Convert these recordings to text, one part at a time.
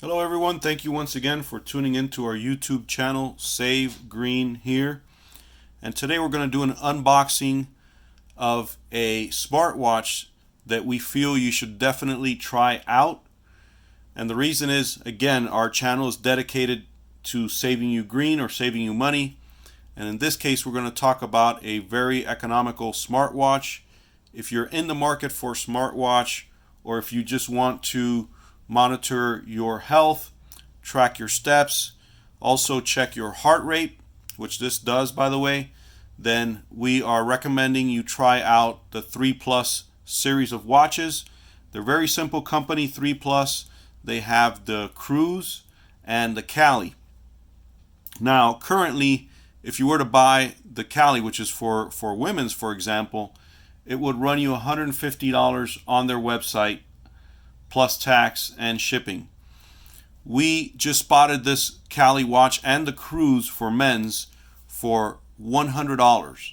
Hello everyone, thank you once again for tuning into our YouTube channel, Save Green here. And today we're going to do an unboxing of a smartwatch that we feel you should definitely try out. And the reason is, again, our channel is dedicated to saving you green or saving you money. And in this case, we're going to talk about a very economical smartwatch. If you're in the market for a smartwatch, or if you just want to monitor your health, track your steps, also check your heart rate, which this does, by the way, then we are recommending you try out the 3 Plus series of watches. They're very simple company, 3 Plus. They have the Cruise and the Callie. Now, currently, if you were to buy the Callie, which is for women's, for example, it would run you $150 on their website, plus tax and shipping. We just spotted this Callie watch and the Cruise for men's for $100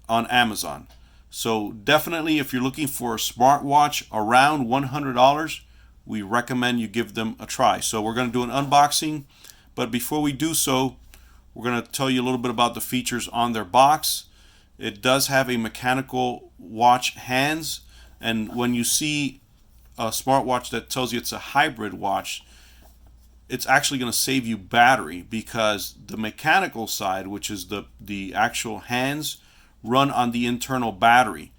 on Amazon. So definitely, if you're looking for a smartwatch around $100, we recommend you give them a try. So we're going to do an unboxing, but before we do so, we're going to tell you a little bit about the features on their box. It does have a mechanical watch hands, and when you see a smartwatch that tells you it's a hybrid watch, it's actually going to save you battery, because the mechanical side, which is the actual hands, run on the internal battery.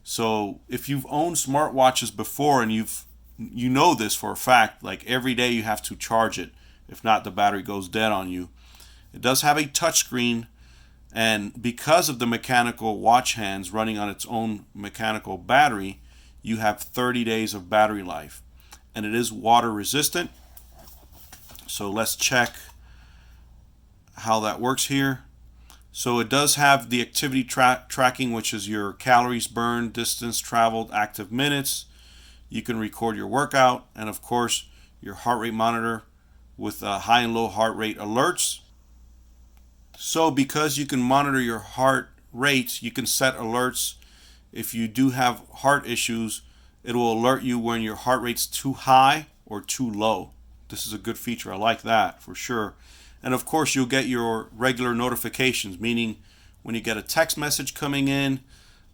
So if you've owned smartwatches before and you know this for a fact, like every day you have to charge it, if not the battery goes dead on you. It does have a touchscreen, and because of the mechanical watch hands running on its own mechanical battery, you have 30 days of battery life, and it is water resistant. So let's check how that works here. So it does have the activity tracking, which is your calories burned, distance traveled, active minutes. You can record your workout, and of course your heart rate monitor with high and low heart rate alerts. So because you can monitor your heart rate, you can set alerts. If you do have heart issues, it will alert you when your heart rate's too high or too low. This is a good feature. I like that for sure. And of course, you'll get your regular notifications, meaning when you get a text message coming in,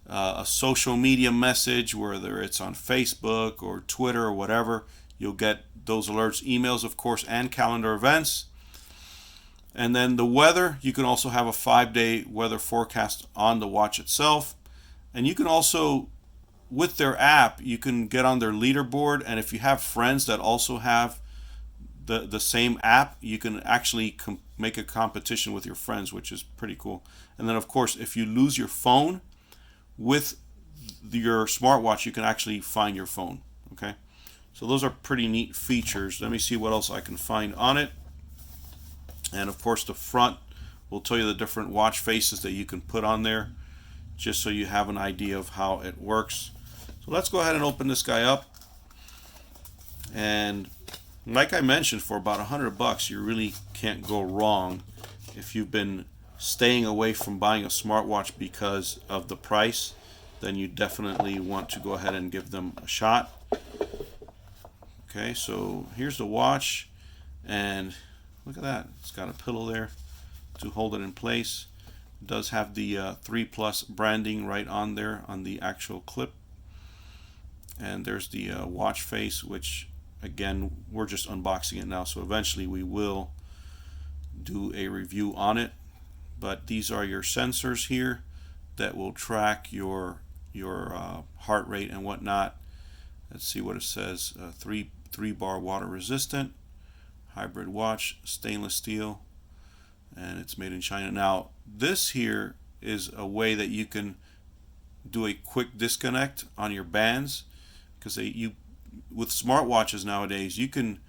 a social media message, whether it's on Facebook or Twitter or whatever, you'll get those alerts, emails, of course, and calendar events. And then the weather, you can also have a 5-day weather forecast on the watch itself. And you can also, with their app, you can get on their leaderboard, and if you have friends that also have the same app, you can actually make a competition with your friends, which is pretty cool. And then of course, if you lose your phone with your smartwatch, you can actually find your phone. Okay, so those are pretty neat features. Let me see what else I can find on it. And of course, the front will tell you the different watch faces that you can put on there, just so you have an idea of how it works. So let's go ahead and open this guy up. And like I mentioned, for about $100, you really can't go wrong. If you've been staying away from buying a smartwatch because of the price, then you definitely want to go ahead and give them a shot. Okay, so here's the watch, and look at that. It's got a pillow there to hold it in place. It does have the 3 Plus branding right on there on the actual clip. And there's the watch face, which again, we're just unboxing it now, so eventually we will do a review on it. But these are your sensors here that will track your heart rate and whatnot. Let's see what it says. 3-bar water resistant, hybrid watch, stainless steel, and it's made in China. Now, this here is a way that you can do a quick disconnect on your bands, because with smartwatches nowadays, you can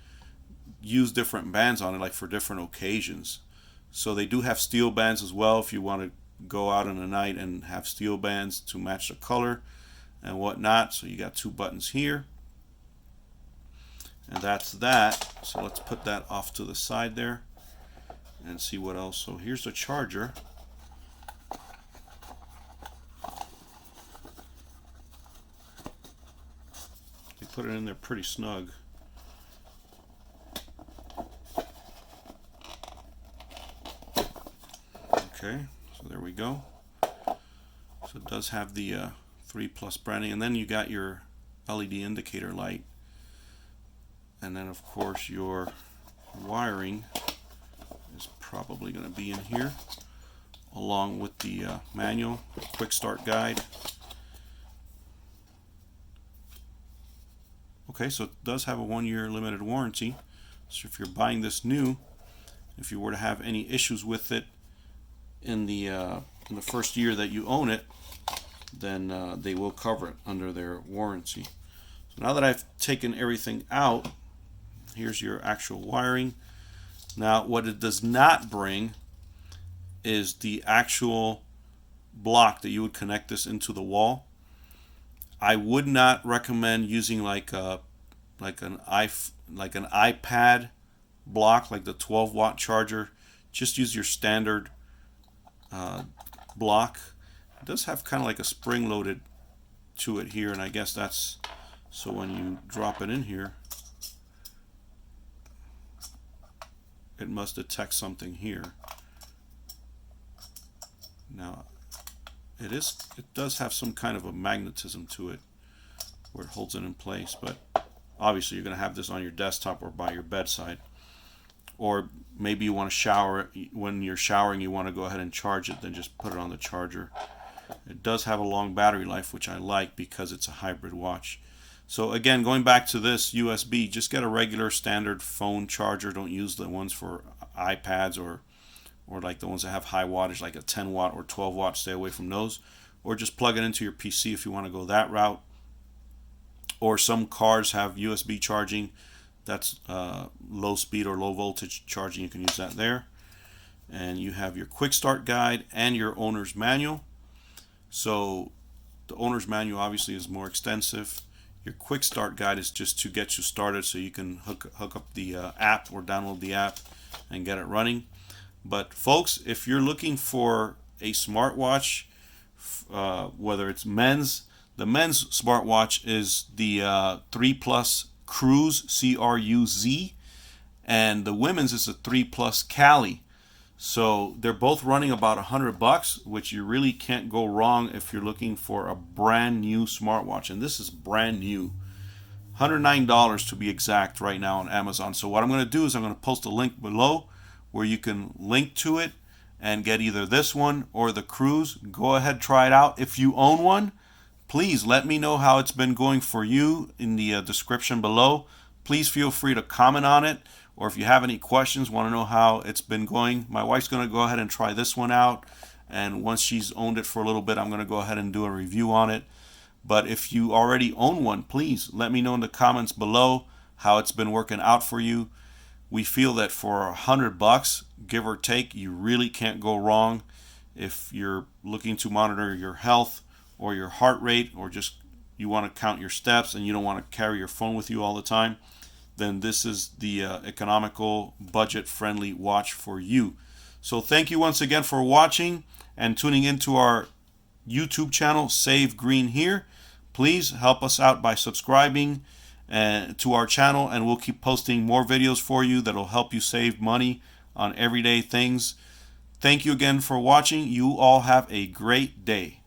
use different bands on it, like for different occasions. So they do have steel bands as well, if you want to go out in the night and have steel bands to match the color and whatnot. So you got 2 buttons here, and that's that. So let's put that off to the side there and see what else. So here's the charger. They put it in there pretty snug. Okay, so there we go. So it does have the 3+ branding, and then you got your LED indicator light, and then of course your wiring is probably going to be in here, along with the manual, quick start guide. Okay, so it does have a 1-year limited warranty. So if you're buying this new, if you were to have any issues with it in the first year that you own it, then they will cover it under their warranty. So now that I've taken everything out, here's your actual wiring. Now what it does not bring is the actual block that you would connect this into the wall. I would not recommend using like an iPad block, like the 12-watt charger. Just use your standard block. It does have kind of like a spring loaded to it here, and I guess that's so when you drop it in here, it must detect something here. Now it does have some kind of a magnetism to it where it holds it in place, but obviously you're going to have this on your desktop or by your bedside, or maybe you want to shower. When you're showering, you want to go ahead and charge it, then just put it on the charger. It does have a long battery life, which I like because it's a hybrid watch. So again, going back to this USB, just get a regular standard phone charger. Don't use the ones for iPads or like the ones that have high wattage, like a 10-watt or 12-watt. Stay away from those. Or just plug it into your PC if you want to go that route. Or some cars have USB charging. That's low speed or low voltage charging. You can use that there. And you have your quick start guide and your owner's manual. So the owner's manual obviously is more extensive. Your quick start guide is just to get you started, so you can hook up the app or download the app and get it running. But folks, if you're looking for a smartwatch, whether it's men's, the men's smartwatch is the 3+ Cruz, C-R-U-Z, and the women's is the 3+ Callie. So they're both running about $100, which you really can't go wrong if you're looking for a brand new smartwatch. And this is brand new, $109 to be exact right now on Amazon. So what I'm going to do is I'm going to post a link below where you can link to it and get either this one or the Cruise. Go ahead, try it out. If you own one, please let me know how it's been going for you in the description below. Please feel free to comment on it, or if you have any questions, want to know how it's been going. My wife's going to go ahead and try this one out, and once she's owned it for a little bit, I'm going to go ahead and do a review on it. But if you already own one, please let me know in the comments below how it's been working out for you. We feel that for $100, give or take, you really can't go wrong if you're looking to monitor your health or your heart rate, or just you want to count your steps and you don't want to carry your phone with you all the time. Then this is the economical, budget-friendly watch for you. So thank you once again for watching and tuning into our YouTube channel, Save Green Here. Please help us out by subscribing to our channel, and we'll keep posting more videos for you that'll help you save money on everyday things. Thank you again for watching. You all have a great day.